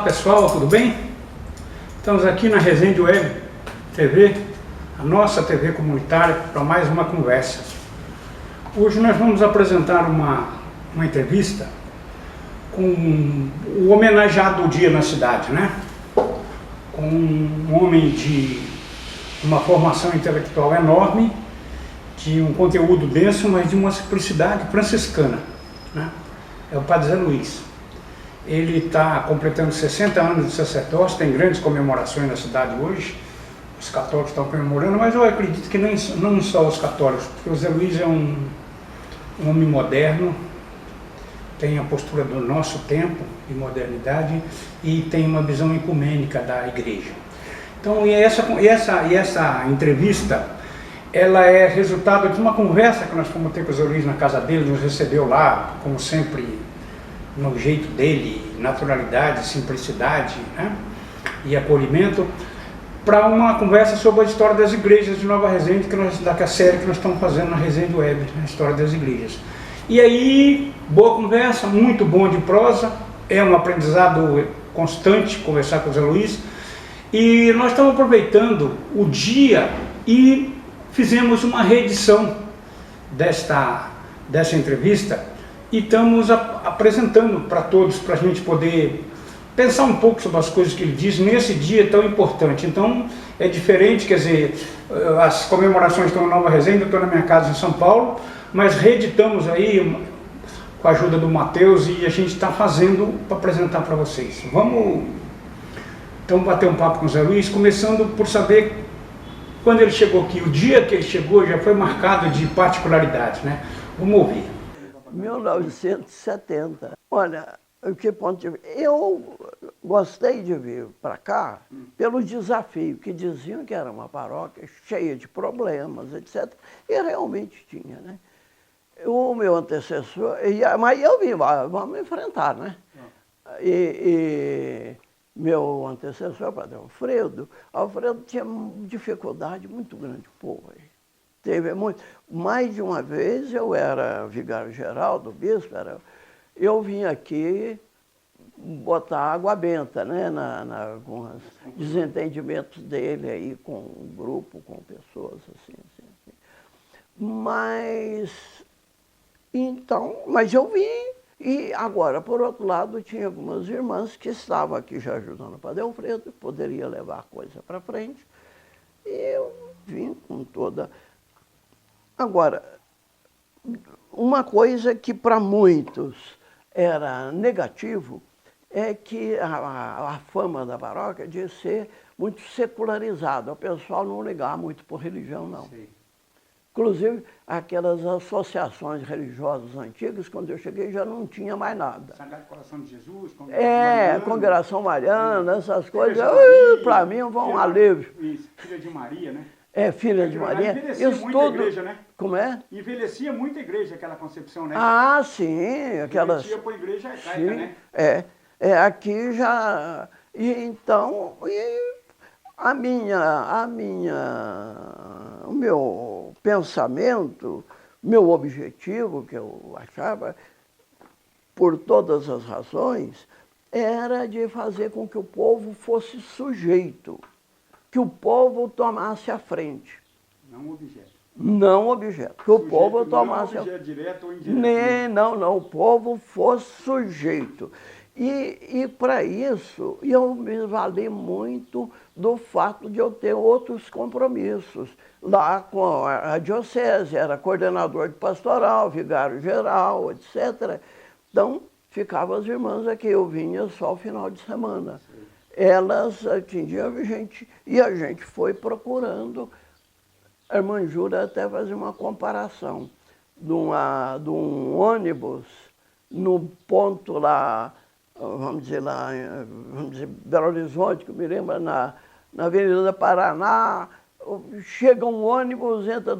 pessoal, tudo bem? Estamos aqui na Resende Web TV, a nossa TV comunitária, para mais uma conversa. Hoje nós vamos apresentar uma entrevista com o homenageado do dia na cidade, né? Com um homem de uma formação intelectual enorme, de um conteúdo denso, mas de uma simplicidade franciscana, né? É o Padre Zé Luiz. Ele está completando 60 anos de sacerdócio, tem grandes comemorações na cidade hoje. Os católicos estão comemorando, mas eu acredito que não só os católicos, porque o Zé Luiz é um homem moderno, tem a postura do nosso tempo, de modernidade, e tem uma visão ecumênica da igreja. Então, essa entrevista, ela é resultado de uma conversa que nós fomos ter com o Zé Luiz na casa dele, nos recebeu lá, como sempre, no jeito dele, naturalidade, simplicidade, né? E acolhimento, para uma conversa sobre a história das igrejas de Nova Resende, da série que nós estamos fazendo na Resende Web, a história das igrejas. E aí, boa conversa, muito bom de prosa, é um aprendizado constante conversar com o Zé Luiz, e nós estamos aproveitando o dia e fizemos uma reedição dessa entrevista, e estamos apresentando para todos, para a gente poder pensar um pouco sobre as coisas que ele diz nesse dia tão importante. Então, é diferente, quer dizer, as comemorações estão em Nova Resende, eu estou na minha casa em São Paulo, mas reeditamos aí, com a ajuda do Matheus, e a gente está fazendo para apresentar para vocês. Vamos, então, bater um papo com o Zé Luiz, começando por saber quando ele chegou aqui. O dia que ele chegou já foi marcado de particularidades, né? Vamos ouvir. 1970. Olha, que ponto de vista. Eu gostei de vir para cá pelo desafio, que diziam que era uma paróquia cheia de problemas, etc. E realmente tinha, né? O meu antecessor, mas eu vim, vamos enfrentar, né? E meu antecessor, Padre Alfredo tinha dificuldade muito grande com o povo aí. Teve muito. Mais de uma vez eu era vigário-geral do bispo, eu vim aqui botar água benta, né, com os desentendimentos dele aí com o grupo, com pessoas assim. Mas eu vim, e agora, por outro lado, tinha algumas irmãs que estavam aqui já ajudando o Padre Alfredo, poderia levar a coisa para frente, e eu vim com toda... Agora, uma coisa que para muitos era negativo é que a fama da paróquia de ser muito secularizada. O pessoal não ligava muito por religião, não. Sim. Inclusive, aquelas associações religiosas antigas, quando eu cheguei, já não tinha mais nada. Sagrado Coração de Jesus? Congregação Mariana, essas coisas. Para mim, um alívio. Isso, filha de Maria, né? Filha de Maria. Envelhecia muito a igreja, né? Como é? Envelhecia muito a igreja, aquela concepção, né? Ah, sim. Envelhecia para a igreja arcaica, né? Aqui já... o meu pensamento, meu objetivo, que eu achava, por todas as razões, era de fazer com que o povo fosse sujeito, que o povo tomasse a frente. Não objeto. Não objeto. Que o povo tomasse... Não objeto direto ou indireto. Não. O povo fosse sujeito. E para isso, eu me vali muito do fato de eu ter outros compromissos. Lá com a diocese, era coordenador de pastoral, vigário-geral, etc. Então, ficavam as irmãs aqui, eu vinha só ao final de semana. Sim. Elas atingiam a gente, e a gente foi procurando. A irmã Jura até fazia uma comparação de um ônibus no ponto lá, vamos dizer Belo Horizonte, que eu me lembro, na Avenida Paraná. Chega um ônibus, entra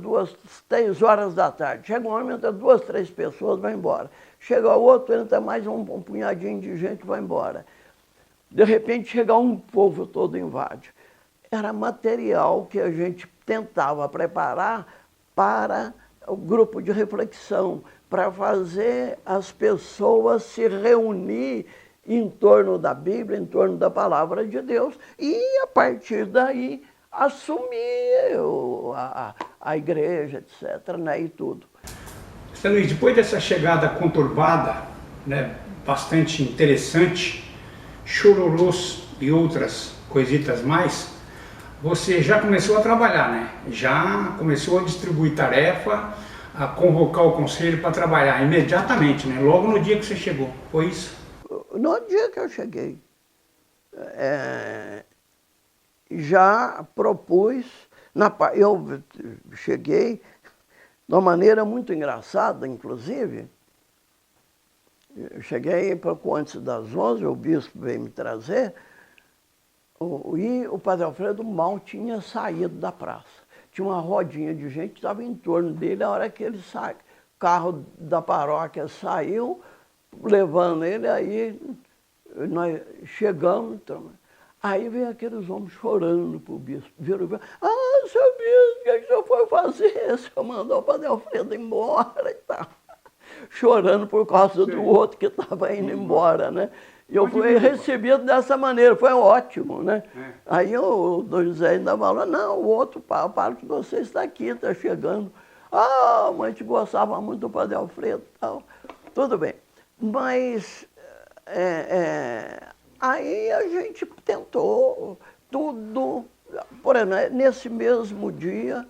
3 horas da tarde. Chega um ônibus, entra 2, 3 pessoas, vai embora. Chega outro, entra mais um punhadinho de gente, vai embora. De repente, chega um povo todo invade. Era material que a gente tentava preparar para o grupo de reflexão, para fazer as pessoas se reunir em torno da Bíblia, em torno da palavra de Deus, e a partir daí assumir a igreja, etc., né, e tudo. Zé Luiz, depois dessa chegada conturbada, né, bastante interessante, chororôs e outras coisitas mais, você já começou a trabalhar, né? Já começou a distribuir tarefa, a convocar o conselho para trabalhar imediatamente, né? Logo no dia que você chegou, foi isso? No dia que eu cheguei, já propus, eu cheguei de uma maneira muito engraçada, inclusive. Eu cheguei pouco antes das 11, o bispo veio me trazer, e o padre Alfredo mal tinha saído da praça. Tinha uma rodinha de gente que estava em torno dele, a hora que ele sai, o carro da paróquia saiu, levando ele, aí nós chegamos, aí veio aqueles homens chorando pro bispo. Viram, seu bispo, o que o senhor foi fazer? O senhor mandou o padre Alfredo embora e tal. Chorando por causa do outro que estava indo embora, né? E eu fui recebido dessa maneira, foi ótimo, né? Aí o Dom José ainda falou, não, o outro pároco de você está aqui, está chegando. Ah, mas a gente gostava muito do padre Alfredo e tal. Tudo bem. Mas aí a gente tentou tudo, por exemplo, nesse mesmo dia,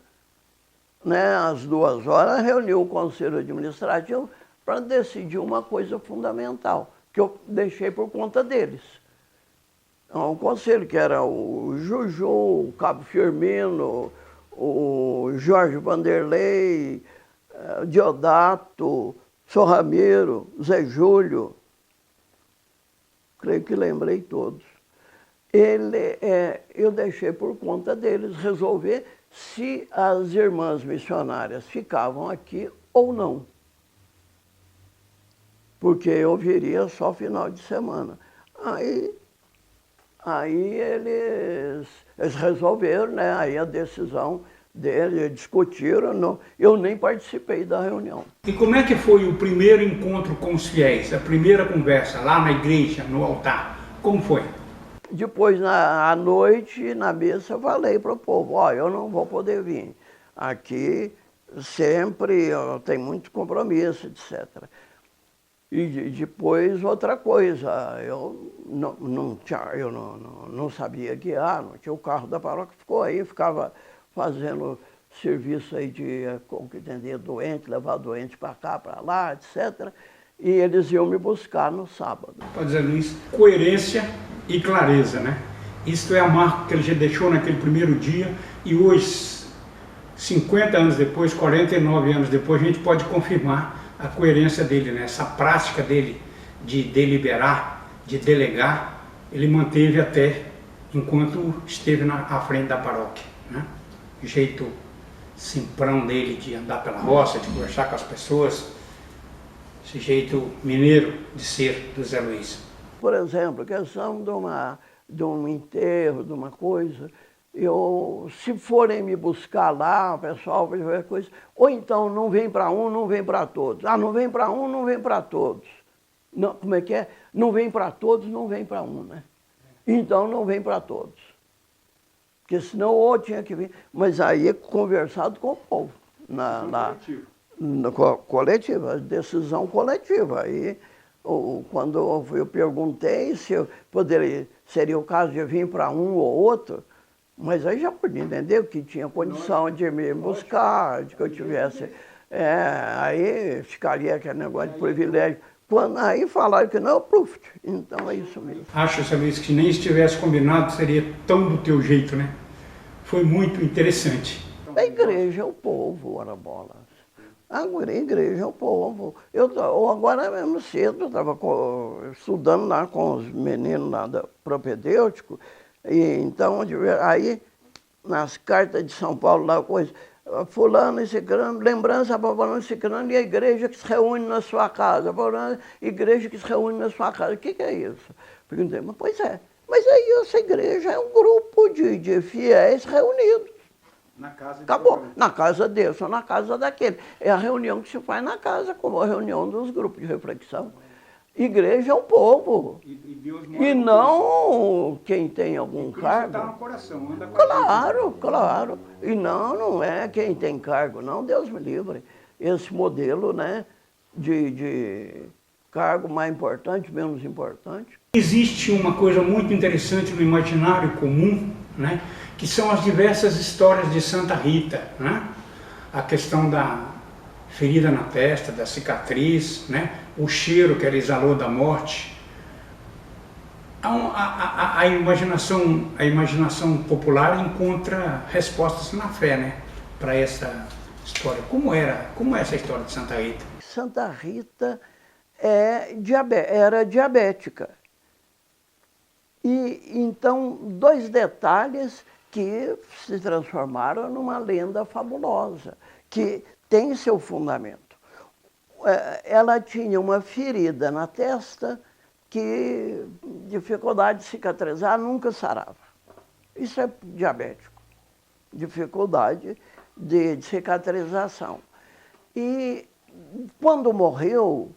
né, às 2 horas, reuniu o Conselho Administrativo para decidir uma coisa fundamental, que eu deixei por conta deles. Então, o Conselho, que era o Juju, o Cabo Firmino, o Jorge Vanderlei, Diodato, Sr. Ramiro, Zé Júlio, creio que lembrei todos. Eu deixei por conta deles resolver se as irmãs missionárias ficavam aqui ou não. Porque eu viria só final de semana. Aí eles resolveram, né? Aí a decisão deles, discutiram, eu nem participei da reunião. E como é que foi o primeiro encontro com os fiéis, a primeira conversa lá na igreja, no altar? Como foi? Depois, à noite, na missa, eu falei para o povo, eu não vou poder vir. Aqui sempre eu tenho muito compromisso, etc. E depois outra coisa, eu não sabia guiar, não tinha o carro da paróquia, ficou aí, ficava fazendo serviço aí de atender doente, levar doente para cá, para lá, etc. E eles iam me buscar no sábado. Pode dizer, Luiz, coerência e clareza, né? Isso é a marca que ele já deixou naquele primeiro dia e hoje, 50 anos depois, 49 anos depois, a gente pode confirmar a coerência dele, né? Essa prática dele de deliberar, de delegar, ele manteve até enquanto esteve à frente da paróquia, né? O jeito simprão dele de andar pela roça, de conversar com as pessoas, esse jeito mineiro de ser do Zé Luiz. Por exemplo, questão de um enterro, de uma coisa, se forem me buscar lá, o pessoal vai ver coisa, ou então não vem para um, não vem para todos. Não vem para um, não vem para todos. Não, como é que é? Não vem para todos, não vem para um, né? Então não vem para todos. Porque senão ou tinha que vir. Mas aí é conversado com o povo. Coletiva, decisão coletiva. Aí, quando eu perguntei se seria o caso de vir para um ou outro, mas aí já podia entender que tinha condição de me buscar, de que eu tivesse... aí ficaria aquele negócio de privilégio. Aí falaram que não, então é isso mesmo. Acho, Zé Luiz, que nem estivesse combinado seria tão do teu jeito, né? Foi muito interessante. A igreja é o povo, ora bolas. A igreja é o povo. Agora mesmo cedo, eu estava estudando lá com os meninos lá do propedêutico, e então, aí, nas cartas de São Paulo, lá, coisa, fulano e ciclano, lembrança para fulano e ciclano, e a igreja que se reúne na sua casa, igreja que se reúne na sua casa. O que é isso? Perguntei, pois é. Mas aí essa igreja é um grupo de fiéis reunidos. Na casa de Acabou. Na casa desse ou na casa daquele. É a reunião que se faz na casa, como a reunião dos grupos de reflexão. Igreja é o povo. E Deus mora E no não quem tem algum Cristo está no cargo. coração, anda com Claro, claro. E não é quem tem cargo, não, Deus me livre. Esse modelo, né, de cargo mais importante, menos importante. Existe uma coisa muito interessante no imaginário comum, né, que são as diversas histórias de Santa Rita, né? A questão da ferida na testa, da cicatriz, né? O cheiro que ela exalou da morte. A imaginação popular encontra respostas na fé, né, para essa história. Como é essa história de Santa Rita? Santa Rita era diabética. E então, dois detalhes que se transformaram numa lenda fabulosa, que tem seu fundamento. Ela tinha uma ferida na testa que dificuldade de cicatrizar, nunca sarava. Isso é diabético, dificuldade de cicatrização. E quando morreu,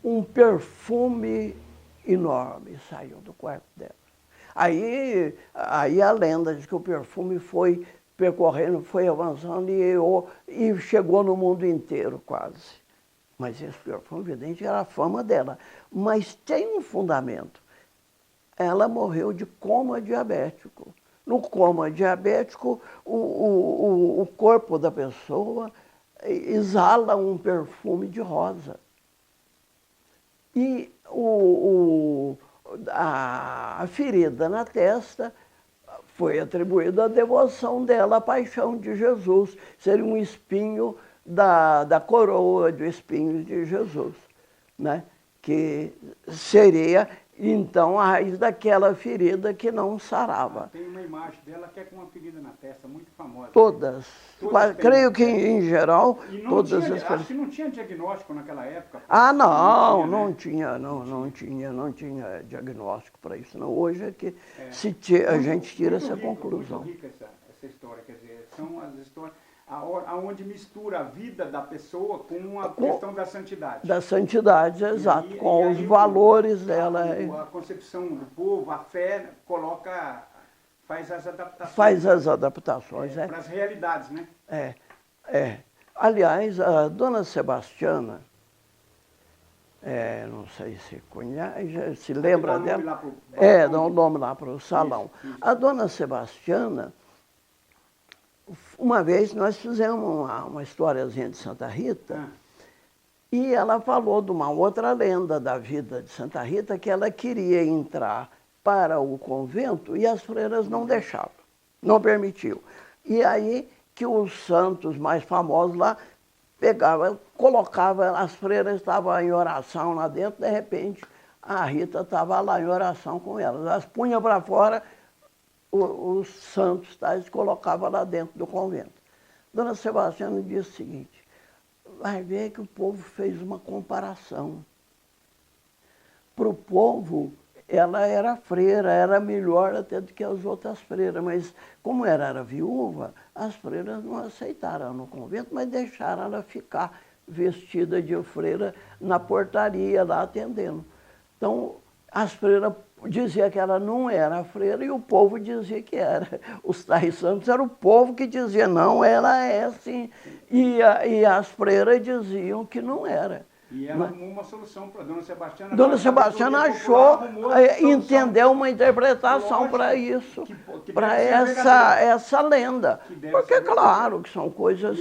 um perfume enorme saiu do quarto dela. Aí a lenda diz que o perfume foi percorrendo, foi avançando e chegou no mundo inteiro quase. Mas esse perfume, evidente, era a fama dela. Mas tem um fundamento. Ela morreu de coma diabético. No coma diabético, o corpo da pessoa exala um perfume de rosa. E a ferida na testa foi atribuída à devoção dela, à paixão de Jesus. Seria um espinho da coroa de espinhos de Jesus, né? Que seria, então, a raiz daquela ferida que não sarava. Tem uma imagem dela que é com uma ferida na testa, muito famosa. Todas. Creio que, em geral, todas as... Acho que não tinha diagnóstico naquela época. Ah, não tinha diagnóstico para isso. Não. Hoje é que a gente tira essa conclusão. Muito rica essa história, quer dizer, são as histórias aonde mistura a vida da pessoa com a questão da santidade. Da santidade, exato, com os valores dela. A concepção do povo, a fé, faz as adaptações. Faz as adaptações, para as realidades, né? Aliás, a dona Sebastiana, não sei se conhece, se lembra dela. Dá um nome lá para o salão. Isso. A dona Sebastiana, uma vez nós fizemos uma historiazinha de Santa Rita, e ela falou de uma outra lenda da vida de Santa Rita, que ela queria entrar para o convento e as freiras não deixavam, não permitiam. E aí que os santos mais famosos lá pegavam, colocavam, as freiras estavam em oração lá dentro, de repente a Rita estava lá em oração com elas. Elas punham para fora os santos tais, colocavam lá dentro do convento. Dona Sebastiana disse o seguinte: vai ver que o povo fez uma comparação. Para o povo, ela era freira, era melhor até do que as outras freiras, mas como ela era viúva, as freiras não aceitaram no convento, mas deixaram ela ficar vestida de freira na portaria lá atendendo. Então, as freiras diziam que ela não era freira e o povo dizia que era. Os tais santos era o povo que dizia, não, ela é assim. E as freiras diziam que não era. E ela arrumou uma solução para Dona Sebastiana. Dona Sebastiana achou, entendeu uma interpretação para isso, para essa lenda. Porque, claro, que são coisas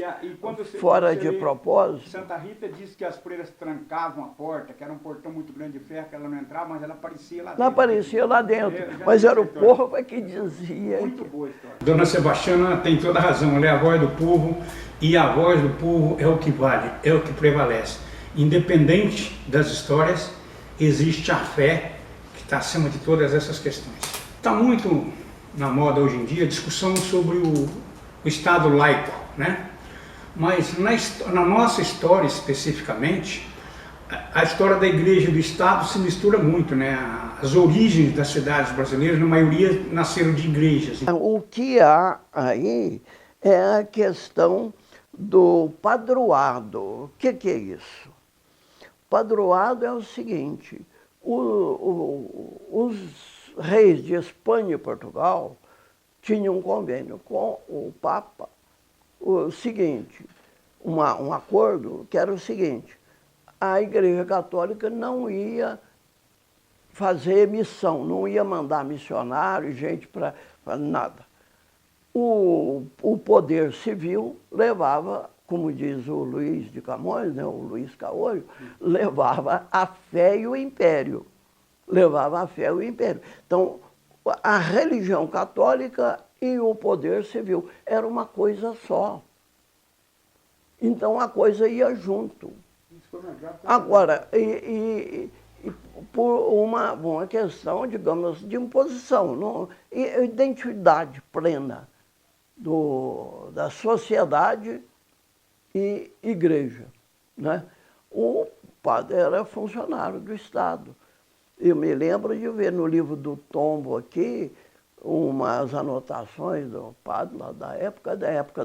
fora de propósito. Santa Rita disse que as freiras trancavam a porta, que era um portão muito grande de ferro, que ela não entrava, mas ela aparecia lá dentro. Ela aparecia lá dentro, mas era o povo que dizia. Muito boa história. Dona Sebastiana tem toda a razão, ela é a voz do povo, e a voz do povo é o que vale, é o que prevalece. Independente das histórias, existe a fé que está acima de todas essas questões. Está muito na moda hoje em dia a discussão sobre o Estado laico, né? Mas na nossa história especificamente, a história da Igreja e do Estado se mistura muito, né? As origens das cidades brasileiras, na maioria, nasceram de igrejas. O que há aí é a questão do padroado. O que é isso? Padroado é o seguinte, os reis de Espanha e Portugal tinham um convênio com o Papa, o seguinte, um acordo que era o seguinte, a Igreja Católica não ia fazer missão, não ia mandar missionário, gente para nada. O poder civil levava, como diz o Luiz de Camões, né, o Luiz Caolho, levava a fé e o império. Levava a fé e o império. Então, a religião católica e o poder civil era uma coisa só. Então, a coisa ia junto. Agora, por uma questão, digamos, de imposição, não, identidade plena da sociedade e igreja, né? O padre era funcionário do Estado. Eu me lembro de ver no livro do Tombo aqui umas anotações do padre lá da época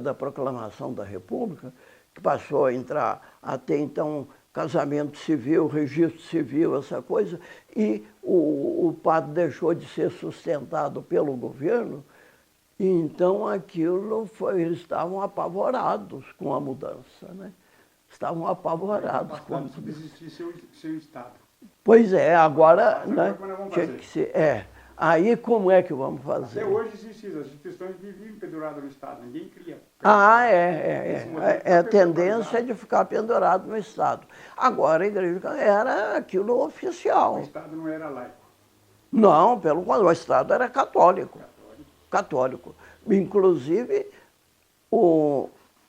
da proclamação da República, que passou a entrar até então casamento civil, registro civil, essa coisa, e o padre deixou de ser sustentado pelo governo, e então aquilo eles estavam apavorados com a mudança, né? Estavam apavorados com a mudança. Subsistir seu Estado. Pois é, agora, né, como nós vamos tinha fazer? que ser. Aí como é que vamos fazer? Até hoje existe isso, as instituições vivem penduradas no Estado, ninguém cria. A tendência é de ficar pendurado no Estado. Agora a igreja era aquilo oficial. O Estado não era laico. Não, pelo contrário, o Estado era católico. Católico. Inclusive,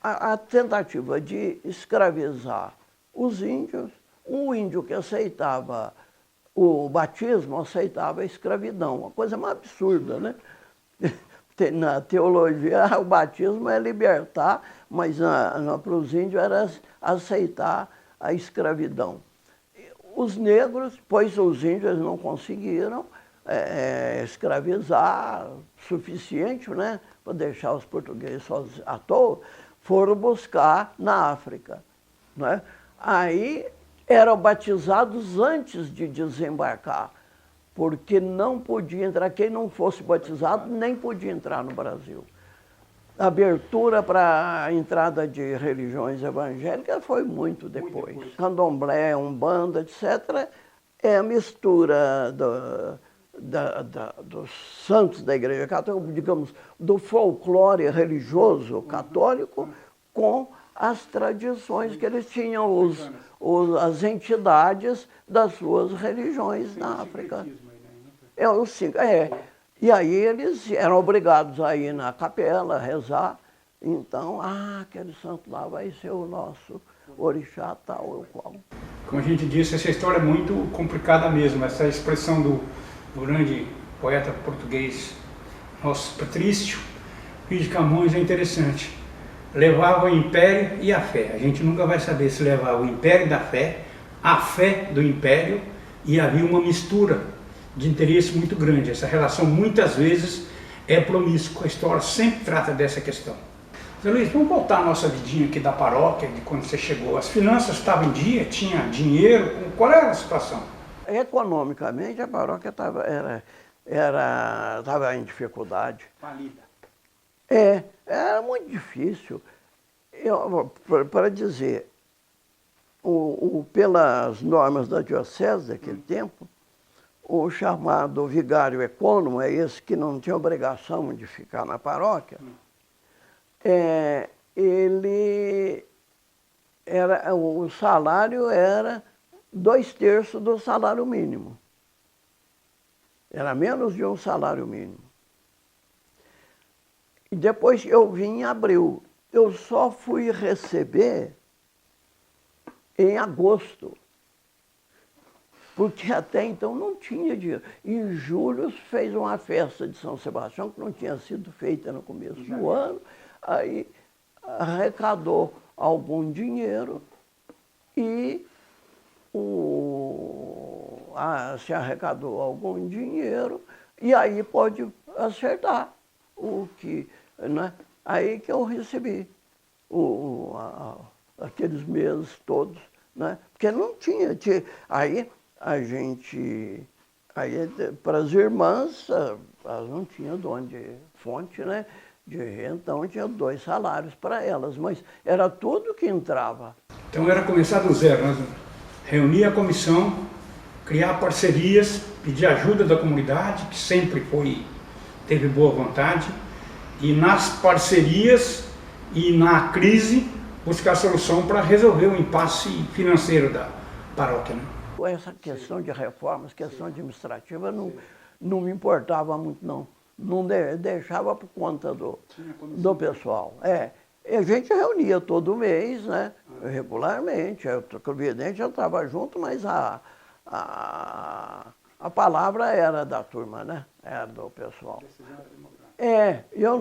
a tentativa de escravizar os índios, um índio que aceitava o batismo, aceitava a escravidão, uma coisa mais absurda, né? Na teologia, o batismo é libertar, mas para os índios era aceitar a escravidão. Os negros, pois os índios não conseguiram escravizar suficiente, né, para deixar os portugueses sozinhos à toa, foram buscar na África, né? Aí eram batizados antes de desembarcar, porque não podia entrar, quem não fosse batizado nem podia entrar no Brasil. A abertura para a entrada de religiões evangélicas foi muito depois. Candomblé, Umbanda, etc., é a mistura dos santos da Igreja Católica, digamos, do folclore religioso católico com as tradições que eles tinham, as entidades das suas religiões na África. E aí eles eram obrigados a ir na capela, rezar. Então, aquele santo lá vai ser o nosso orixá tal ou qual. Como a gente disse, essa história é muito complicada mesmo. Essa expressão do grande poeta português, nosso Patrício, Luiz de Camões, é interessante. Levava o império e a fé. A gente nunca vai saber se levava o império da fé, a fé do império, e havia uma mistura de interesse muito grande. Essa relação muitas vezes é promíscua. A história sempre trata dessa questão. Zé Luiz, vamos voltar à nossa vidinha aqui da paróquia, de quando você chegou. As finanças estavam em dia? Tinha dinheiro? Qual era a situação? Economicamente, a paróquia estava em dificuldade. Falida. Era muito difícil. Para dizer, pelas normas da diocese daquele tempo, o chamado vigário econômico, é esse que não tinha obrigação de ficar na paróquia, o salário era 2/3 do salário mínimo. Era menos de um salário mínimo. E depois eu vim em abril. Eu só fui receber em agosto, porque até então não tinha dinheiro. Em julho fez uma festa de São Sebastião, que não tinha sido feita no começo do ano, aí arrecadou algum dinheiro e se arrecadou algum dinheiro e aí pode acertar o que, né? Aí que eu recebi aqueles meses todos né? Porque não aí a gente, aí para as irmãs, elas não tinham de onde, fonte, né? Então tinha 2 salários para elas, mas era tudo que entrava. Então era começar do zero, né? Reunir a comissão, criar parcerias, pedir ajuda da comunidade, que sempre teve boa vontade, e nas parcerias e na crise buscar solução para resolver o impasse financeiro da paróquia, né? Essa questão de reformas, questão administrativa, não me importava muito, não. Não deixava por conta do pessoal. E a gente reunia todo mês, né? Regularmente. Evidente, eu estava junto, mas a palavra era da turma, né? Era do pessoal. Eu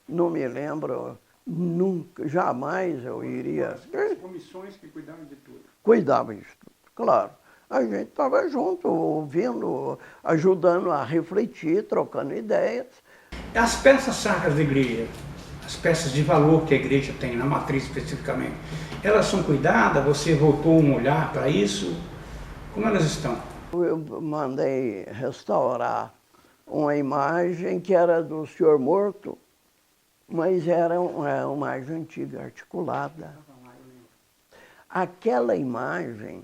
não me lembro, nunca, jamais eu iria... As comissões que cuidavam de tudo. Cuidavam de tudo, claro. A gente estava junto, ouvindo, ajudando a refletir, trocando ideias. As peças sacras da igreja, as peças de valor que a igreja tem, na matriz especificamente, elas são cuidadas? Você voltou um olhar para isso? Como elas estão? Eu mandei restaurar uma imagem que era do senhor morto, mas era uma imagem antiga, articulada. Aquela imagem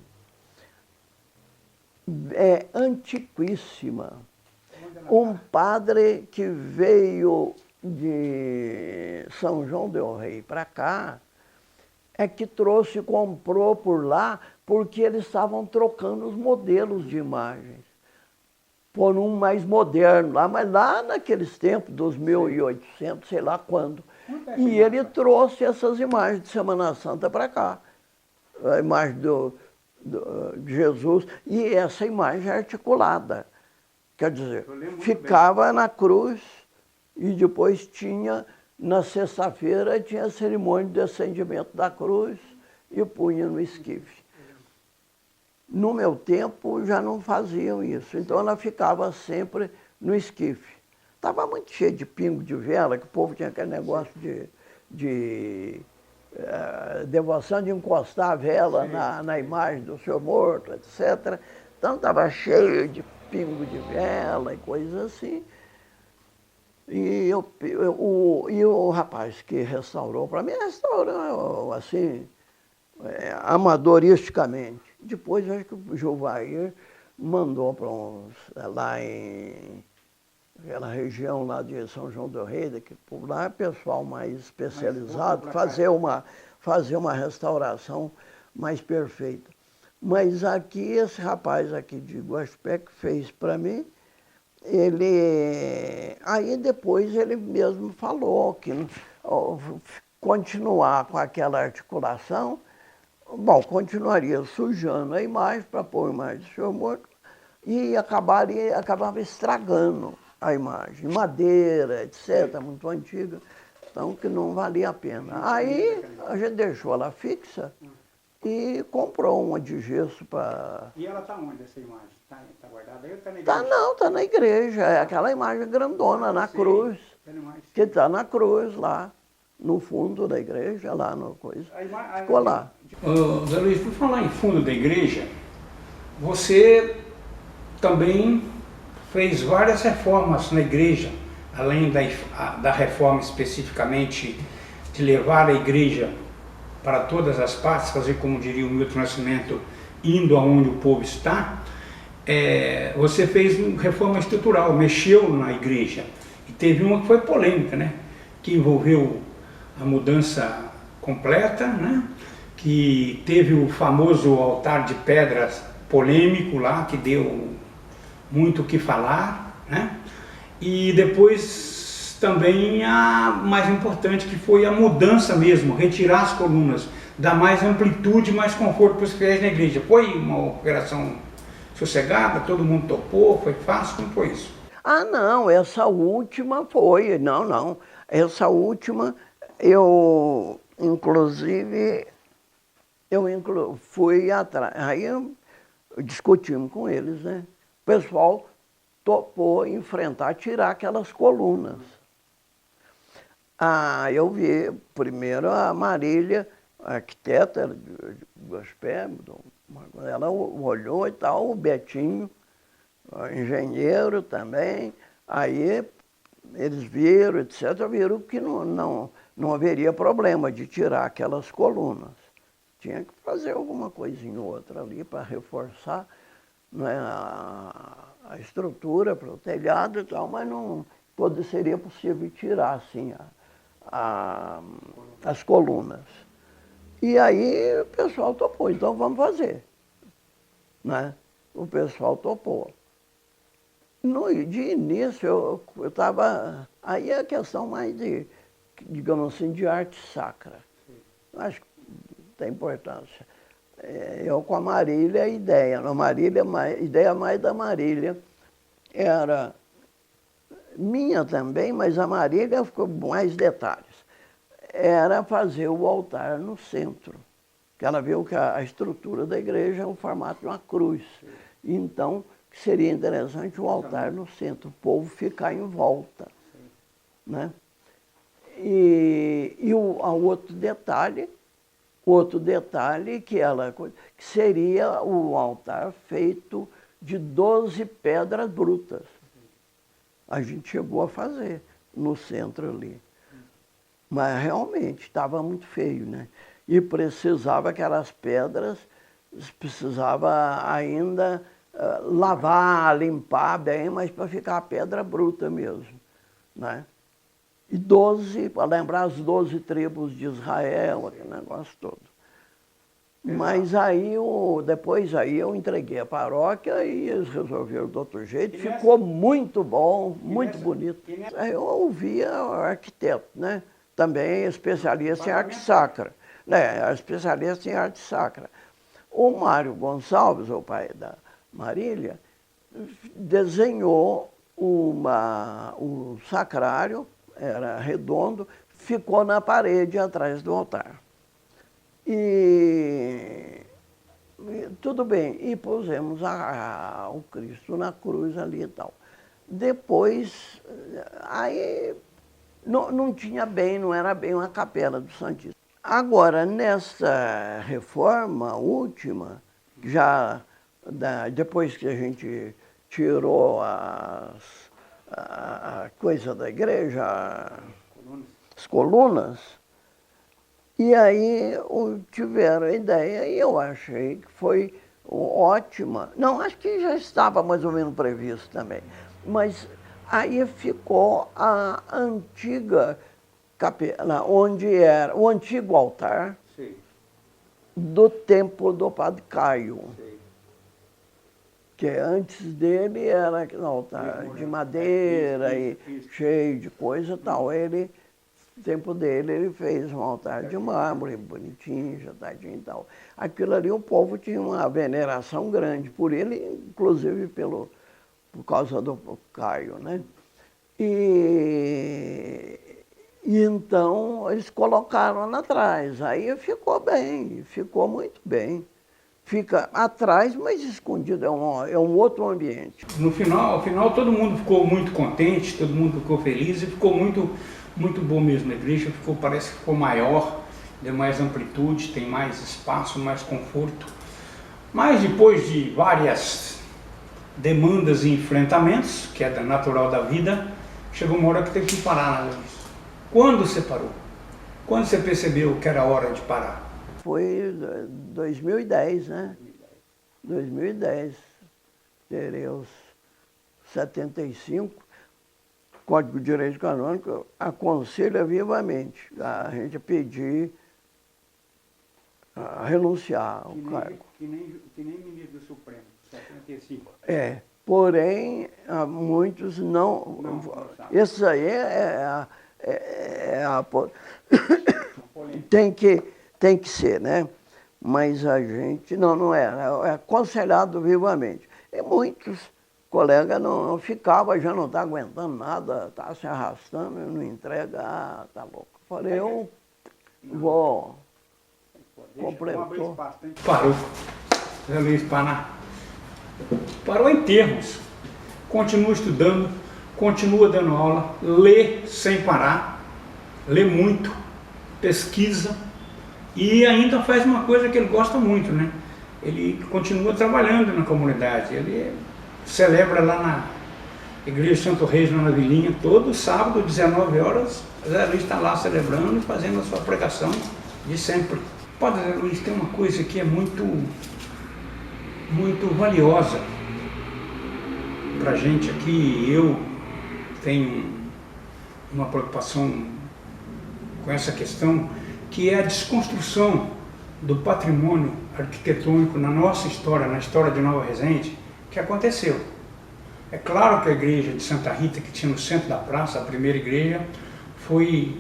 é antiquíssima. Um padre que veio de São João del Rei para cá, é que comprou por lá, porque eles estavam trocando os modelos de imagens por um mais moderno lá, mas lá naqueles tempos, dos 1800, sei lá quando. E ele trouxe essas imagens de Semana Santa para cá. A imagem de Jesus, e essa imagem é articulada. Quer dizer, ficava na cruz e depois tinha, na sexta-feira, tinha a cerimônia de descendimento da cruz e punha no esquife. No meu tempo já não faziam isso, então ela ficava sempre no esquife. Estava muito cheio de pingo de vela, que o povo tinha aquele negócio de devoção de encostar a vela na imagem do senhor morto, etc. Então estava cheio de pingo de vela e coisas assim. E o rapaz que restaurou, para mim, restaurou assim, amadoristicamente. Depois, acho que o Gilvair mandou para lá aquela região lá de São João del Rei, que por lá é pessoal mais especializado, fazer uma restauração mais perfeita. Mas aqui, esse rapaz aqui de Guaxupé que fez para mim, aí depois ele mesmo falou que continuar com aquela articulação, bom, continuaria sujando a imagem para pôr a imagem do senhor morto e acabava estragando a imagem, madeira, etc., muito antiga, então que não valia a pena. Aí a gente deixou ela fixa e comprou uma de gesso para... E ela está onde, essa imagem? Está guardada aí ou está na igreja? Não, está na igreja, é aquela imagem grandona na cruz, que está na cruz lá, no fundo da igreja, lá no coisa, ficou lá. Zé Luiz, por falar em fundo da igreja, você também fez várias reformas na igreja, além da reforma especificamente de levar a igreja para todas as partes, fazer como diria o Milton Nascimento, indo aonde o povo está. Você fez uma reforma estrutural, mexeu na igreja. E teve uma que foi polêmica, né? Que envolveu a mudança completa, né? Que teve o famoso altar de pedras polêmico lá, que deu muito o que falar, né? E depois também a mais importante, que foi a mudança mesmo, retirar as colunas, dar mais amplitude, mais conforto para os fiéis na igreja. Foi uma operação sossegada, todo mundo topou, foi fácil, como foi isso? Não, essa última foi, não, essa última inclusive, fui atrás, aí discutimos com eles, né? O pessoal topou enfrentar, tirar aquelas colunas. Eu vi primeiro a Marília arquiteta, era de Gospé, ela olhou e tal, o Betinho, engenheiro também, aí eles viram, etc., viram que não haveria problema de tirar aquelas colunas. Tinha que fazer alguma coisinha ou outra ali para reforçar, né, a estrutura para o telhado e tal, mas não seria possível tirar assim as colunas. E aí o pessoal topou, então vamos fazer, né? O pessoal topou. De início eu estava, aí é a questão mais de, digamos assim, de arte sacra. Acho que tem importância. Eu com a Marília, a ideia mais da Marília era minha também, mas a Marília ficou mais detalhes. Era fazer o altar no centro, que ela viu que a estrutura da igreja é o formato de uma cruz. Então, seria interessante o altar no centro, o povo ficar em volta, né? E o outro detalhe que seria o altar feito de 12 pedras brutas. A gente chegou a fazer no centro ali. Mas realmente estava muito feio, né? E precisava aquelas pedras, precisava ainda lavar, limpar bem, mas para ficar a pedra bruta mesmo, né? E 12, para lembrar as 12 tribos de Israel, aquele negócio todo. Mas aí, depois aí eu entreguei a paróquia e eles resolveram do outro jeito. Ficou muito bom, muito bonito. Aí eu ouvia o arquiteto, né? Também especialista em arte sacra. Especialista em arte sacra. O Mário Gonçalves, o pai da Marília, desenhou o sacrário, era redondo, ficou na parede atrás do altar. E tudo bem, e pusemos o Cristo na cruz ali e tal. Depois, aí não tinha bem, não era bem uma capela do Santíssimo. Agora, nessa reforma última, já depois que a gente tirou a coisa da igreja, as colunas, e aí tiveram a ideia e eu achei que foi ótima. Não, acho que já estava mais ou menos previsto também. Mas aí ficou a antiga capela, onde era o antigo altar. Sim. Do templo do Padre Caio. Sim. Que antes dele era aquele altar de madeira e cheio de coisa e tal. No tempo dele, ele fez um altar de mármore, bonitinho, jantadinho e tal. Aquilo ali, o povo tinha uma veneração grande por ele, inclusive por causa do Caio, né? E então, eles colocaram lá atrás. Aí ficou bem, ficou muito bem. Fica atrás, mas escondido, é um outro ambiente. No final, todo mundo ficou muito contente, todo mundo ficou feliz e ficou muito bom mesmo. A igreja parece que ficou maior, deu mais amplitude, tem mais espaço, mais conforto. Mas depois de várias demandas e enfrentamentos, que é natural da vida, chegou uma hora que teve que parar, né? Quando você parou? Quando você percebeu que era hora de parar? Foi 2010, né? 2010. Terei os 75. Código de Direito Canônico aconselha vivamente a gente pedir a renunciar ao cargo. Que nem ministro do Supremo, 75. Porém, muitos não isso aí tem que ser, né? Mas a gente, não é aconselhado vivamente. E muitos colegas não ficavam, já não está aguentando nada, está se arrastando, não entrega, tá louco. Falei, eu vou completar. Parou. Parou em termos. Continua estudando, continua dando aula, lê sem parar, lê muito, pesquisa, E ainda faz uma coisa que ele gosta muito, né? Ele continua trabalhando na comunidade. Ele celebra lá na Igreja Santo Reis, na Vilinha, todo sábado, 19 horas, Zé Luiz está lá celebrando e fazendo a sua pregação de sempre. Padre Zé Luiz, tem uma coisa que é muito valiosa para a gente aqui. Eu tenho uma preocupação com essa questão, que é a desconstrução do patrimônio arquitetônico na nossa história, na história de Nova Resende, que aconteceu. É claro que a igreja de Santa Rita, que tinha no centro da praça, a primeira igreja, foi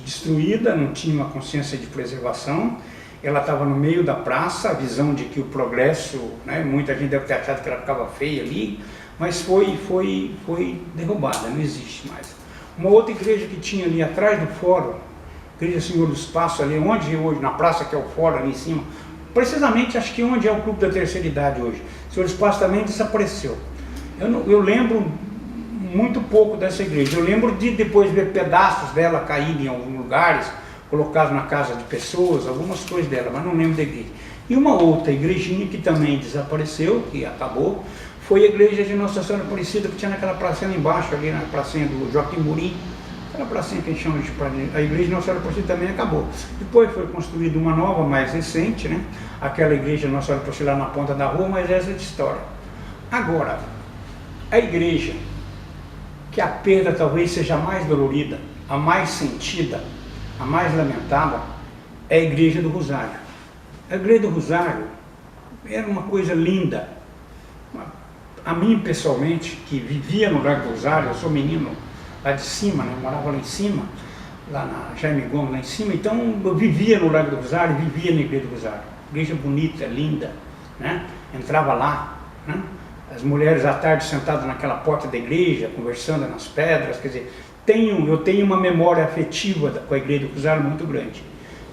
destruída, não tinha uma consciência de preservação. Ela estava no meio da praça, a visão de que o progresso, né, muita gente deve ter achado que ela ficava feia ali, mas foi derrubada, não existe mais. Uma outra igreja que tinha ali atrás do fórum, Igreja Senhor dos Passos, ali onde hoje, na praça que é o fórum ali em cima, precisamente acho que onde é o Clube da Terceira Idade hoje, Senhor dos Passos também desapareceu. Eu lembro muito pouco dessa igreja, eu lembro de depois ver pedaços dela caírem em alguns lugares, colocados na casa de pessoas, algumas coisas dela, mas não lembro da igreja. E uma outra igrejinha que também desapareceu, que acabou, foi a igreja de Nossa Senhora Aparecida, que tinha naquela pracinha lá embaixo, ali na pracinha do Joaquim Murim, aquela pracinha que a gente chama de a igreja de Nossa Senhora Aparecida também acabou. Depois foi construída uma nova, mais recente, né? Aquela igreja de Nossa Senhora Aparecida lá na ponta da rua, mas essa é de história. Agora, a igreja, que a perda talvez seja a mais dolorida, a mais sentida, a mais lamentada, é a igreja do Rosário. A igreja do Rosário era uma coisa linda. A mim, pessoalmente, que vivia no Largo do Rosário, eu sou menino lá de cima, né? Eu morava lá em cima, lá na Jaime Gomes, lá em cima, então eu vivia no Largo do Rosário, vivia na igreja do Rosário. Igreja bonita, linda, né? Entrava lá, né? As mulheres à tarde sentadas naquela porta da igreja, conversando nas pedras, quer dizer, eu tenho uma memória afetiva com a igreja do Rosário muito grande.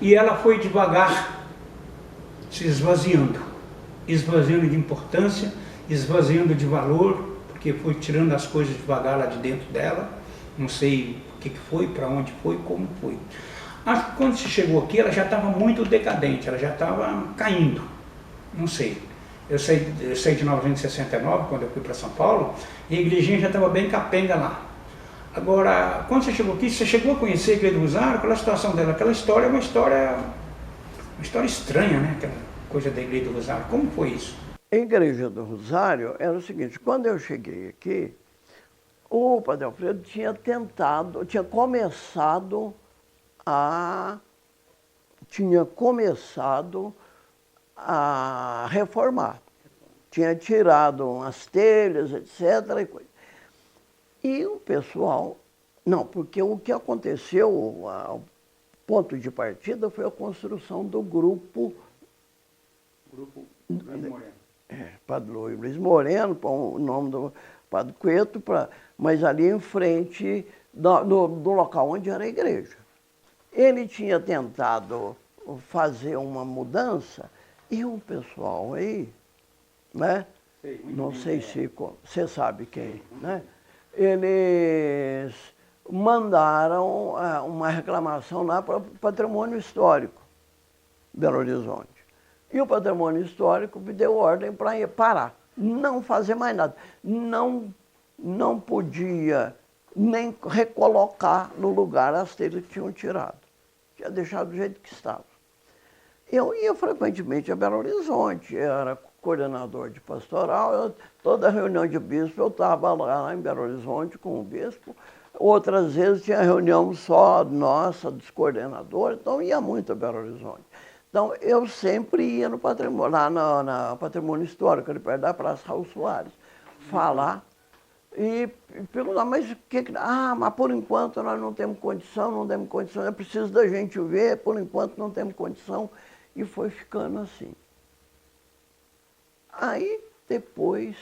E ela foi devagar se esvaziando de importância, esvaziando de valor, porque foi tirando as coisas devagar lá de dentro dela, não sei o que foi, para onde foi, como foi. Acho que quando se chegou aqui ela já estava muito decadente, ela já estava caindo, não sei. Eu saí de 1969, quando eu fui para São Paulo, e a igrejinha já estava bem capenga lá. Agora, quando você chegou aqui, você chegou a conhecer a igreja do Rosário, aquela situação dela, aquela história é uma história estranha, né? Aquela coisa da igreja do Rosário. Como foi isso? A igreja do Rosário era o seguinte, quando eu cheguei aqui, o Padre Alfredo tinha começado a reformar. Tinha tirado umas telhas, etc. E o pessoal... Não, porque o que aconteceu, o ponto de partida foi a construção do grupo... Grupo Luiz Moreno. Padre Luiz Moreno, o nome do Padre Cueto, mas ali em frente do local onde era a igreja. Ele tinha tentado fazer uma mudança e um pessoal aí, né? Não sei se você sabe quem, né? Eles mandaram uma reclamação lá para o Patrimônio Histórico de Belo Horizonte. E o Patrimônio Histórico me deu ordem para parar, não fazer mais nada. Não podia nem recolocar no lugar as telhas que tinham tirado. Tinha deixado do jeito que estava. Eu ia frequentemente a Belo Horizonte, eu era coordenador de pastoral, toda reunião de bispo eu estava lá em Belo Horizonte com o bispo. Outras vezes tinha reunião só nossa, dos coordenadores, então ia muito a Belo Horizonte. Então eu sempre ia no patrimônio, lá no Patrimônio Histórico, ali perto da Praça Raul Soares, falar e perguntar, mas o que... mas por enquanto nós não temos condição, é preciso da gente ver, por enquanto não temos condição. E foi ficando assim. Aí, depois,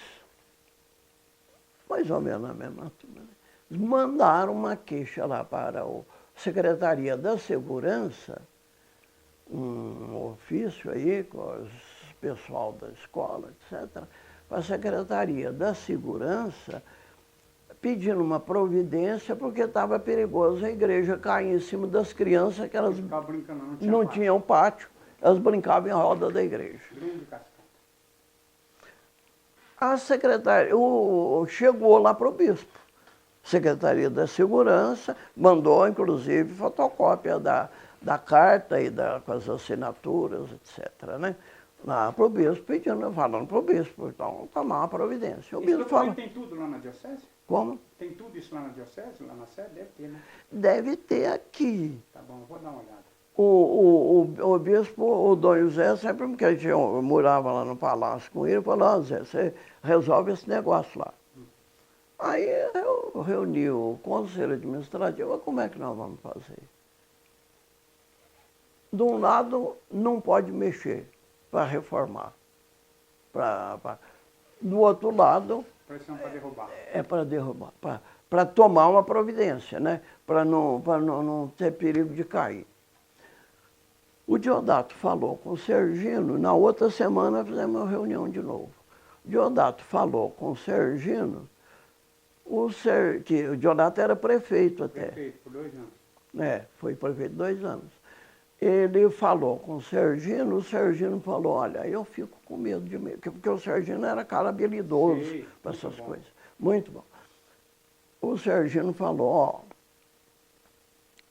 mais ou menos na mesma altura, mandaram uma queixa lá para a Secretaria da Segurança, um ofício aí com o pessoal da escola, etc., para a Secretaria da Segurança pedindo uma providência porque estava perigoso a igreja cair em cima das crianças que elas Ficava brincando, não tinham pátio, elas brincavam em roda da igreja. Grande cascata. A secretária chegou lá para o bispo. Secretaria da Segurança mandou, inclusive, fotocópia da carta e com as assinaturas, etc., né? Lá para o bispo, falando para o bispo, então, tomar uma providência. O bispo falou, tem tudo lá na diocese? como? Tem tudo isso lá na diocese, lá na sede? Deve ter, né? Deve ter aqui. Tá bom, eu vou dar uma olhada. O bispo, o Dom José, sempre porque eu morava lá no palácio com ele, falou, Zé, você resolve esse negócio lá. Aí eu reuni o conselho administrativo, como é que nós vamos fazer? De um lado, não pode mexer para reformar. Do outro lado, Pressão para derrubar. é para derrubar, para tomar uma providência, né? Para não ter perigo de cair. O Diodato falou com o Sergino, na outra semana fizemos uma reunião de novo. O Diodato falou com o Sergino, que o Diodato era prefeito até. Prefeito, por 2 anos. Foi prefeito 2 anos. Ele falou com o Sergino falou, olha, eu fico com medo de mim, porque o Sergino era cara habilidoso para essas coisas. Muito bom. O Sergino falou, ó,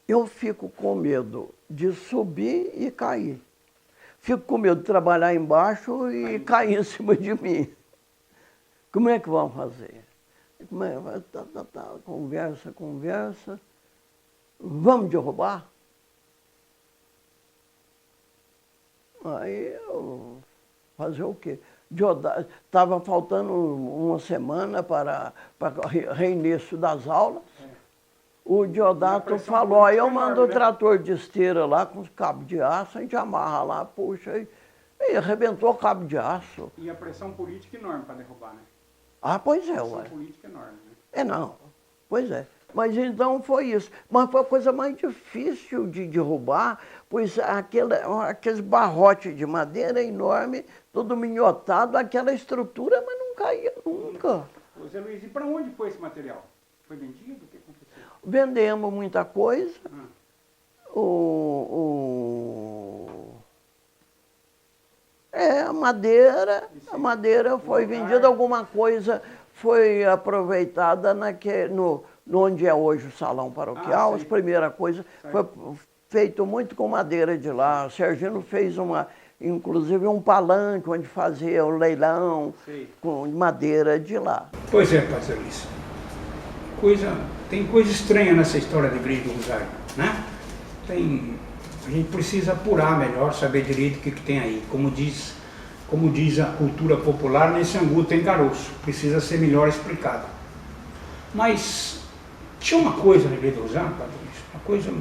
eu fico com medo de subir e cair. Fico com medo de trabalhar embaixo e cair em cima de mim. Como é que vamos fazer? Conversa. Vamos derrubar? Aí eu fazer o quê? Estava faltando uma semana para reinício das aulas. O Diodato falou, aí eu mando o trator de esteira lá com os cabos de aço, a gente amarra lá, puxa, e arrebentou o cabo de aço. E a pressão política enorme para derrubar, né? Ah, pois é, Pressão ué. política enorme, né? Não, pois é. Mas então foi isso. Mas foi a coisa mais difícil de derrubar, pois aqueles barrotes de madeira enorme, todo minhotado, aquela estrutura, mas não caía nunca. Ô Zé Luiz, e para onde foi esse material? Foi vendido? O que aconteceu? Vendemos muita coisa. A madeira foi vendida, alguma coisa foi aproveitada onde é hoje o salão paroquial, as primeiras coisas, foi feito muito com madeira de lá. O Sergino fez inclusive um palanque onde fazia o leilão com madeira de lá. Pois é, Pastor Luiz. Tem coisa estranha nessa história da Igreja do Rosário, né? A gente precisa apurar melhor, saber direito o que tem aí. Como diz a cultura popular, nesse angu tem caroço. Precisa ser melhor explicado. Mas tinha uma coisa na Igreja do Rosário, Padre Luiz, uma coisa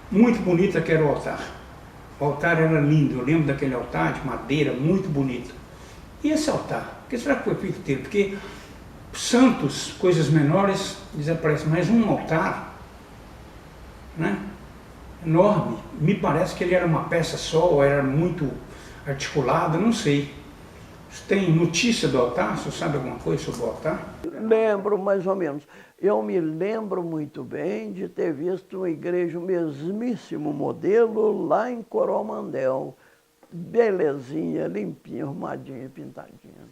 muito bonita que era o altar. O altar era lindo, eu lembro daquele altar de madeira, muito bonito. E esse altar? O que será que foi feito dele? Porque santos, coisas menores, desaparecem, mas um altar, né, enorme, me parece que ele era uma peça só, ou era muito articulado, não sei. Você tem notícia do altar? Você sabe alguma coisa sobre o altar? Lembro, mais ou menos. Eu me lembro muito bem de ter visto uma igreja, o mesmíssimo modelo, lá em Coromandel. Belezinha, limpinha, arrumadinha, pintadinha.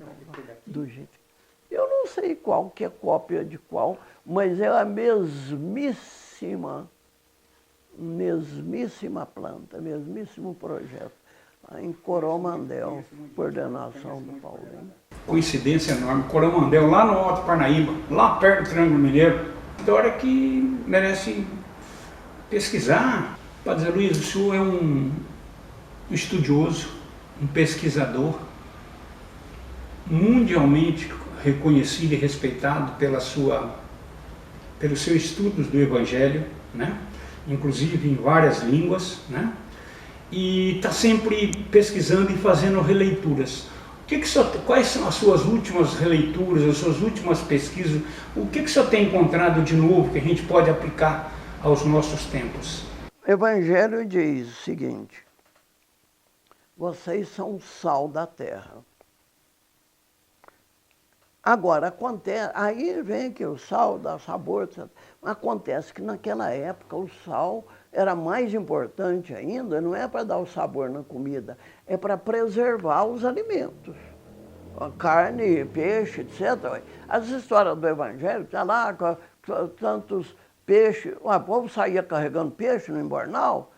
Do jeito. Eu não sei qual que é cópia de qual, mas é a mesmíssima planta, mesmíssimo projeto, lá em Coromandel, coordenação do Paulinho. Coincidência enorme, Coromandel, lá no Alto Parnaíba, lá perto do Triângulo Mineiro. História que merece pesquisar. Padre Zé Luiz, o senhor é um estudioso, um pesquisador, mundialmente reconhecido e respeitado pelos seus estudos do Evangelho, né? Inclusive em várias línguas, né? E está sempre pesquisando e fazendo releituras. Quais são as suas últimas releituras, as suas últimas pesquisas? O que o senhor tem encontrado de novo que a gente pode aplicar aos nossos tempos? O Evangelho diz o seguinte: vocês são o sal da terra. Agora, acontece, aí vem que o sal dá sabor, etc. Acontece que naquela época o sal era mais importante ainda, não é para dar o sabor na comida, é para preservar os alimentos. A carne, peixe, etc. As histórias do Evangelho, está lá, tantos peixes, o povo saía carregando peixe no embornal,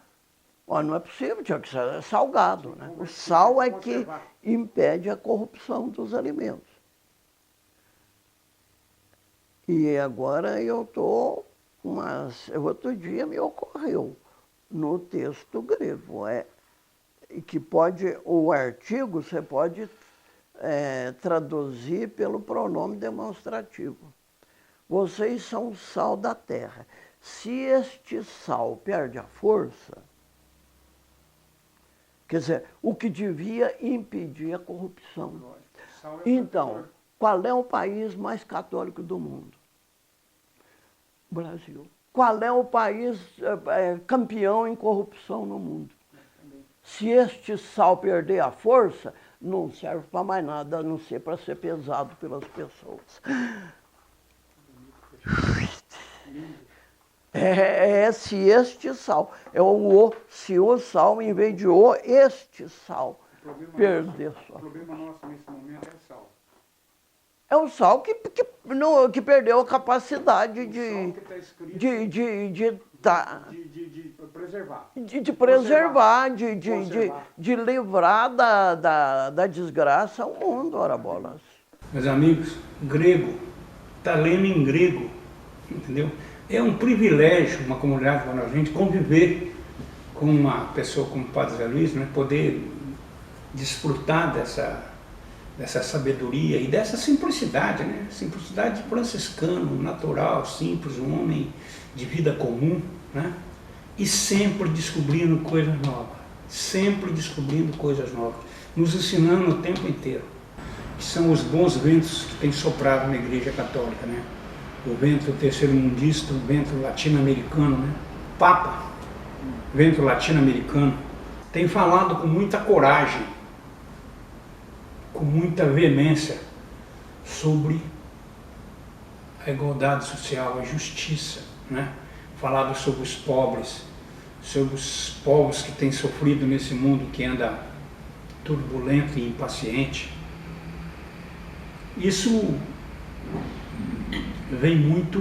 não é possível, tinha que ser salgado, né? O sal é que impede a corrupção dos alimentos. E agora eu estou, outro dia me ocorreu, no texto grego, que pode, o artigo você pode traduzir pelo pronome demonstrativo. Vocês são o sal da terra. Se este sal perde a força, quer dizer, o que devia impedir a corrupção. Então, qual é o país mais católico do mundo? Brasil. Qual é o país campeão em corrupção no mundo? Se este sal perder a força, não serve para mais nada, a não ser para ser pesado pelas pessoas. Se este sal, se o sal, em vez de este sal, perder sua. O problema nosso nesse momento é o sal. É um sal que perdeu a capacidade de preservar, de livrar da desgraça o mundo, ora bolas. Meus amigos, grego, está lendo em grego, entendeu? É um privilégio uma comunidade como a gente conviver com uma pessoa como o Padre Zé Luiz, né? Poder desfrutar dessa sabedoria e dessa simplicidade, né? Simplicidade franciscano, natural, simples, um homem de vida comum, né? E sempre descobrindo coisas novas, nos ensinando o tempo inteiro, que são os bons ventos que têm soprado na Igreja Católica, né? O vento terceiro-mundista, o vento latino-americano, né? Papa, vento latino-americano, tem falado com muita coragem, com muita veemência sobre a igualdade social, a justiça, né? Falado sobre os pobres, sobre os povos que têm sofrido nesse mundo que anda turbulento e impaciente. Isso vem muito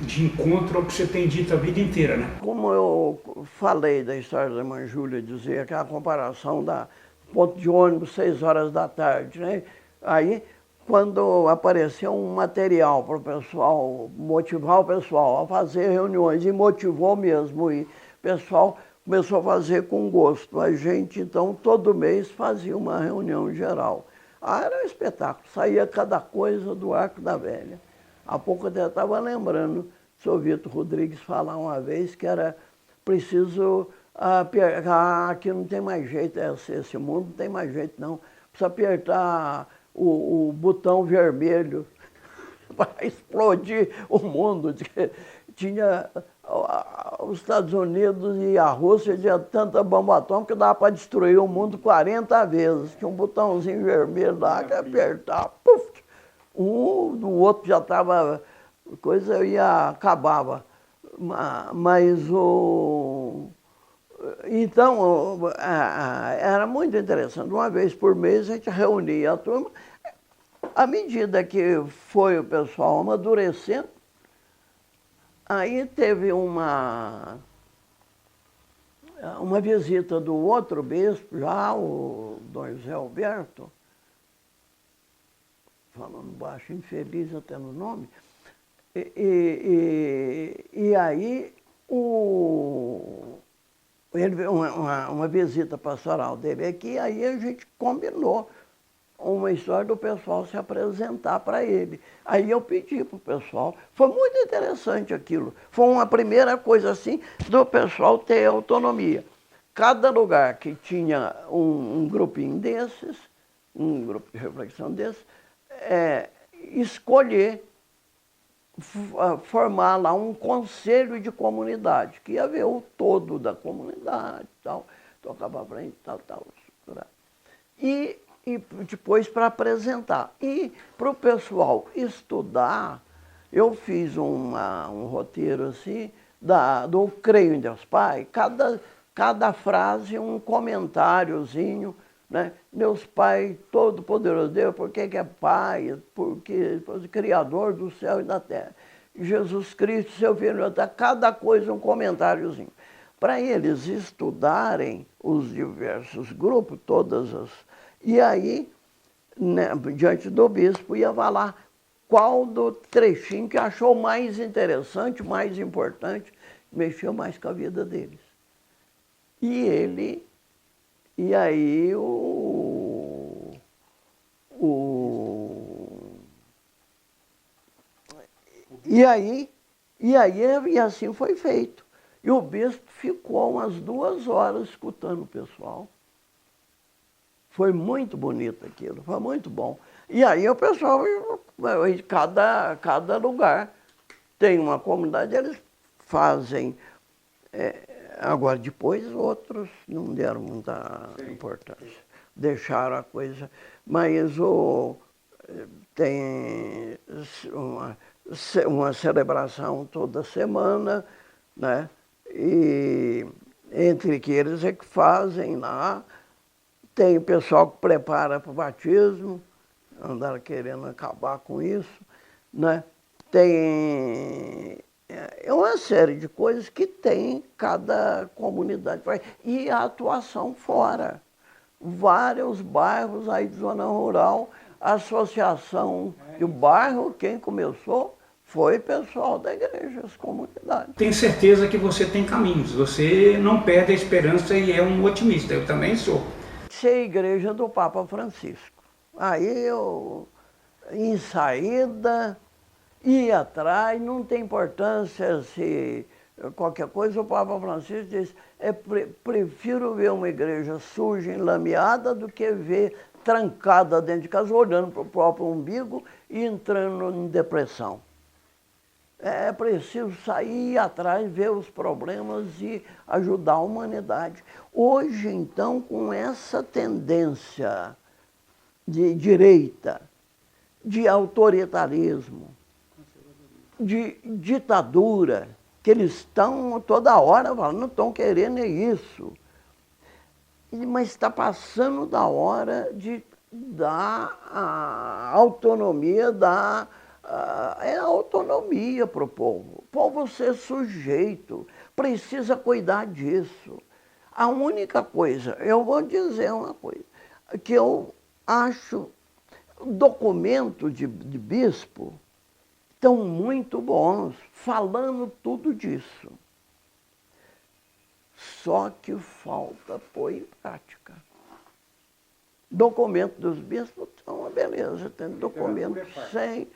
de encontro ao que você tem dito a vida inteira, né? Como eu falei da história da irmã Júlia, dizer que a comparação da ponto de ônibus 6 horas da tarde, né? Aí, quando apareceu um material para o pessoal, motivar o pessoal a fazer reuniões, e motivou mesmo, e o pessoal começou a fazer com gosto. A gente, então, todo mês fazia uma reunião geral. Era um espetáculo, saía cada coisa do Arco da Velha. Há pouco eu estava lembrando, o senhor Vitor Rodrigues falar uma vez que era preciso... aqui não tem mais jeito, esse mundo não tem mais jeito não. Precisa apertar o botão vermelho para explodir o mundo. Tinha os Estados Unidos e a Rússia tinha tanta bomba atômica que dava para destruir o mundo 40 vezes. Tinha um botãozinho vermelho lá que apertar, puf, um do outro já estava, coisa ia acabava. Mas então, era muito interessante. Uma vez por mês a gente reunia a turma. À medida que foi o pessoal amadurecendo, aí teve uma visita do outro bispo, já o Dom José Alberto, falando baixo, infeliz até no nome, e aí ele veio uma visita pastoral dele aqui, aí a gente combinou uma história do pessoal se apresentar para ele. Aí eu pedi para o pessoal, foi muito interessante aquilo. Foi uma primeira coisa assim do pessoal ter autonomia. Cada lugar que tinha um grupinho desses, um grupo de reflexão desses, escolher formar lá um conselho de comunidade, que ia ver o todo da comunidade, tal, tocava para frente, tal. E e depois para apresentar. E para o pessoal estudar, eu fiz um roteiro assim, do Creio em Deus Pai, cada frase um comentáriozinho, né? Meus Pai, Todo-Poderoso Deus, por que é Pai? Porque Criador do céu e da terra. Jesus Cristo, seu Filho, cada coisa um comentáriozinho. Para eles estudarem os diversos grupos, e aí, né, diante do bispo, ia falar qual do trechinho que achou mais interessante, mais importante, mexeu mais com a vida deles. E aí e assim foi feito. E o bispo ficou umas 2 horas escutando o pessoal. Foi muito bonito aquilo, foi muito bom. E aí o pessoal, cada lugar tem uma comunidade, eles fazem. Agora, depois, outros não deram muita importância. Deixaram a coisa. Mas tem uma celebração toda semana, né? E entre que eles é que fazem lá. Tem o pessoal que prepara para o batismo, andaram querendo acabar com isso, né? Tem uma série de coisas que tem cada comunidade. E a atuação fora. Vários bairros aí de zona rural, a associação do bairro, quem começou foi pessoal da igreja, as comunidades. Tenho certeza que você tem caminhos, você não perde a esperança e é um otimista, eu também sou. Ser a igreja do Papa Francisco. Aí eu, em saída, ia atrás, não tem importância se qualquer coisa, o Papa Francisco disse, prefiro ver uma igreja suja, enlameada, do que ver trancada dentro de casa, olhando para o próprio umbigo e entrando em depressão. É preciso sair atrás, ver os problemas e ajudar a humanidade. Hoje, então, com essa tendência de direita, de autoritarismo, de ditadura, que eles estão toda hora falando, não estão querendo isso. Mas está passando da hora de dar a autonomia, autonomia para o povo. O povo ser sujeito, precisa cuidar disso. A única coisa, eu vou dizer uma coisa, que eu acho documentos de bispo estão muito bons, falando tudo disso. Só que falta pôr em prática. Documento dos bispos estão uma beleza, tem documento sem...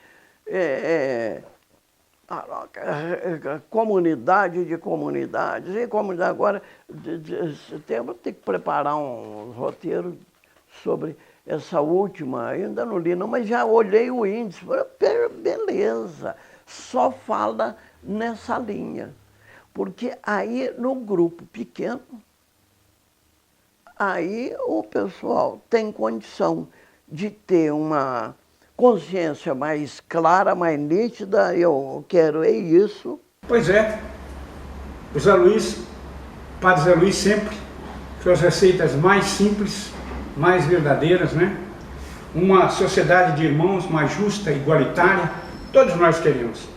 comunidade de comunidades. E comunidade agora, vou ter que preparar um roteiro sobre essa última, ainda não li não, mas já olhei o índice, beleza, só fala nessa linha. Porque aí no grupo pequeno, aí o pessoal tem condição de ter uma consciência mais clara, mais nítida, eu quero isso. Pois é, o Zé Luiz, Padre Zé Luiz sempre fez receitas mais simples, mais verdadeiras, né? Uma sociedade de irmãos mais justa, igualitária, todos nós queremos.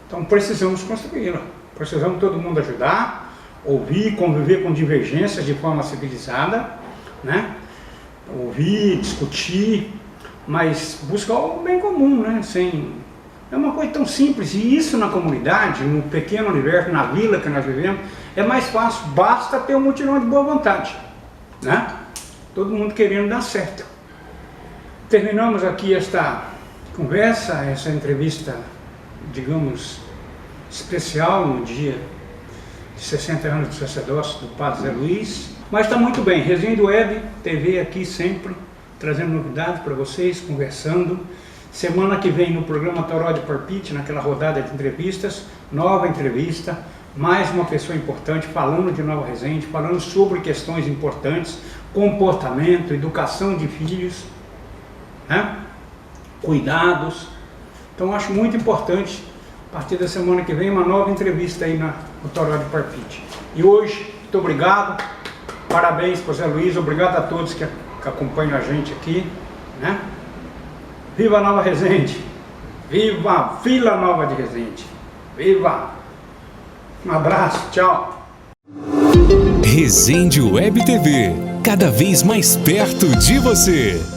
Então precisamos construí-la, precisamos todo mundo ajudar, ouvir, conviver com divergências de forma civilizada, né? Ouvir, discutir, mas buscar o bem comum, né? É uma coisa tão simples, e isso na comunidade, no pequeno universo, na vila que nós vivemos, é mais fácil, basta ter um mutirão de boa vontade, né? Todo mundo querendo dar certo. Terminamos aqui esta conversa, essa entrevista, digamos, especial no dia de 60 anos de sacerdócio do Padre Zé Luiz. Mas está muito bem, Resenha do Web, TV aqui sempre, trazendo novidades para vocês, conversando. Semana que vem no programa Toró de Palpite, naquela rodada de entrevistas, nova entrevista, mais uma pessoa importante falando de Nova Resende, falando sobre questões importantes, comportamento, educação de filhos, né? Cuidados. Então acho muito importante, a partir da semana que vem, uma nova entrevista aí no Toró de Parpite. E hoje, muito obrigado, parabéns para o Zé Luiz, obrigado a todos que acompanham a gente aqui, né? Viva Nova Resende! Viva a Vila Nova de Resende! Viva! Um abraço, tchau! Resende Web TV, cada vez mais perto de você.